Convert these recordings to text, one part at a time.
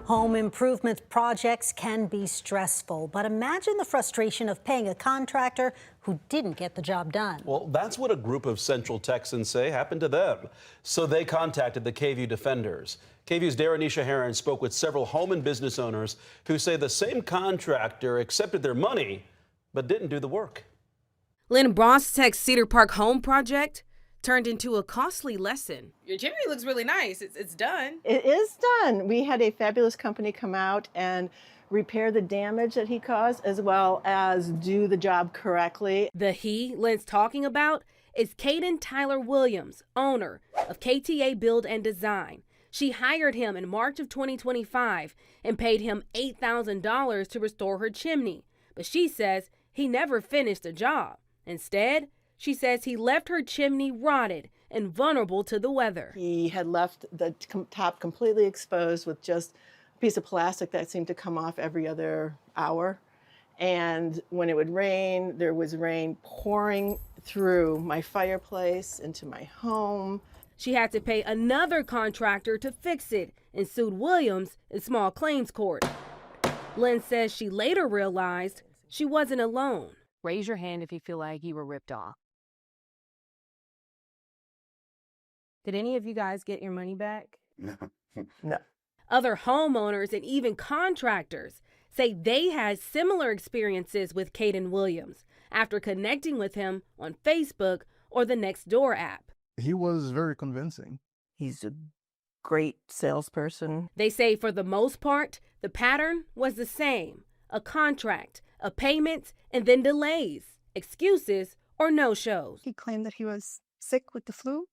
Home improvement projects can be stressful, but imagine the frustration of paying a contractor who didn't get the job done. Well, that's what a group of Central Texans say happened to them. So they contacted the KVUE Defenders. KVUE's Daranisha Heron spoke with several home and business owners who say the same contractor accepted their money, but didn't do the work. Lynn Brostek's Cedar Park home project turned into a costly lesson. Your chimney looks really nice. It's done. It is done. We had a fabulous company come out and repair the damage that he caused, as well as do the job correctly. The he Lynn's talking about is Caden Tyler Williams, owner of KTA Build and Design. She hired him in March of 2025 and paid him $8,000 to restore her chimney. But she says he never finished the job. Instead, she says he left her chimney rotted and vulnerable to the weather. He had left the top completely exposed with just a piece of plastic that seemed to come off every other hour. And when it would rain, there was rain pouring through my fireplace into my home. She had to pay another contractor to fix it and sued Williams in small claims court. Lynn says she later realized she wasn't alone. Raise your hand if you feel like you were ripped off. Did any of you guys get your money back? No. Other homeowners and even contractors say they had similar experiences with Caden Williams after connecting with him on Facebook or the Nextdoor app. He was very convincing. He's a great salesperson. They say for the most part, the pattern was the same: a contract, a payment, and then delays, excuses, or no-shows. He claimed that he was sick with the flu.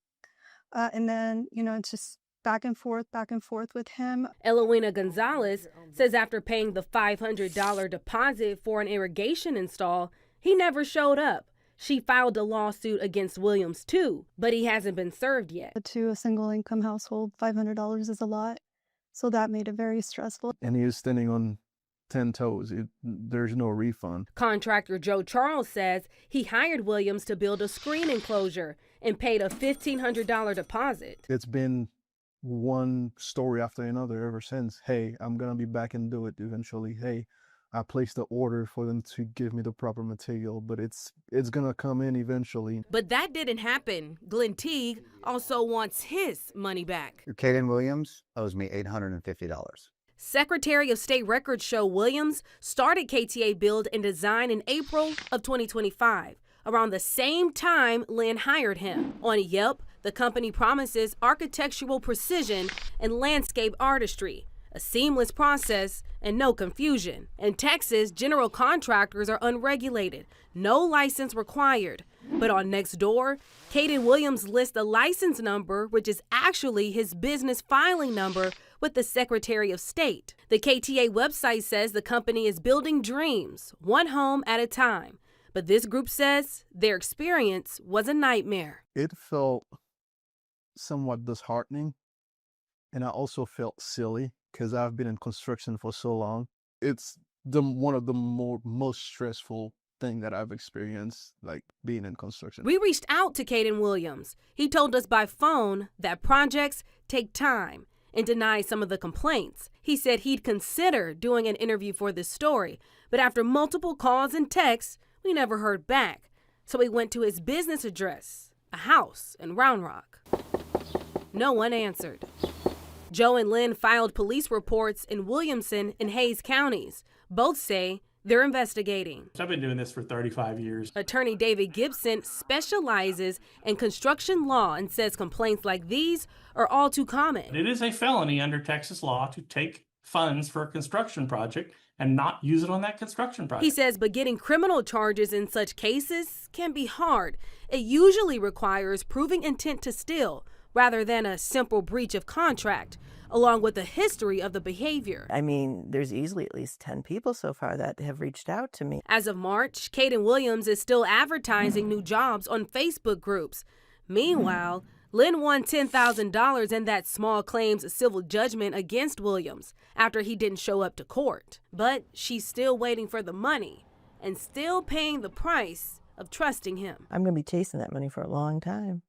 And then, it's just back and forth with him. Eloina Gonzalez says after paying the $500 deposit for an irrigation install, he never showed up. She filed a lawsuit against Williams too, but he hasn't been served yet. To a single income household, $500 is a lot. So that made it very stressful. And he was standing on 10 toes. There's no refund. Contractor Joe Charles says he hired Williams to build a screen enclosure and paid a $1,500 deposit. It's been one story after another ever since. Hey, I'm going to be back and do it eventually. Hey, I placed the order for them to give me the proper material, but it's going to come in eventually. But that didn't happen. Glenn Teague also wants his money back. Caden Williams owes me $850. Secretary of State records show Williams started KTA Build and Design in April of 2025, around the same time Lynn hired him. On Yelp, the company promises architectural precision and landscape artistry, a seamless process and no confusion. In Texas, general contractors are unregulated, no license required. But on Nextdoor, Caden Williams lists a license number, which is actually his business filing number with the Secretary of State. The KTA website says the company is building dreams, one home at a time. But this group says their experience was a nightmare. It felt somewhat disheartening, and I also felt silly because I've been in construction for so long. It's one of the most stressful thing that I've experienced, like being in construction. We reached out to Caden Williams. He told us by phone that projects take time and denied some of the complaints. He said he'd consider doing an interview for this story, but after multiple calls and texts, we never heard back. So we went to his business address, a house in Round Rock. No one answered. Joe and Lynn filed police reports in Williamson and Hayes counties. Both say they're investigating. I've been doing this for 35 years. Attorney David Gibson specializes in construction law and says complaints like these are all too common. It is a felony under Texas law to take funds for a construction project and not use it on that construction project. He says, but getting criminal charges in such cases can be hard. It usually requires proving intent to steal rather than a simple breach of contract, along with the history of the behavior. I mean, there's easily at least 10 people so far that have reached out to me. As of March, Caden Williams is still advertising new jobs on Facebook groups. Meanwhile, Lynn won $10,000 in that small claims civil judgment against Williams after he didn't show up to court. But she's still waiting for the money and still paying the price of trusting him. I'm going to be chasing that money for a long time.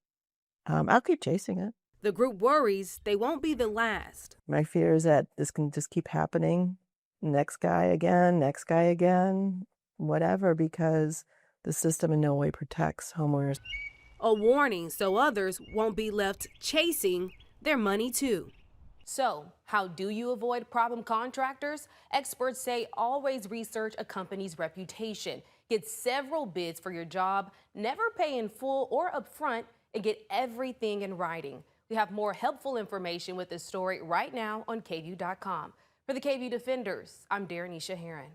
I'll keep chasing it. The group worries they won't be the last. My fear is that this can just keep happening. Next guy again, whatever, because the system in no way protects homeowners. A warning so others won't be left chasing their money too. So, how do you avoid problem contractors? Experts say always research a company's reputation. Get several bids for your job, never pay in full or upfront, and get everything in writing. We have more helpful information with this story right now on KVUE.com. For the KVUE Defenders, I'm Darenisha Heron.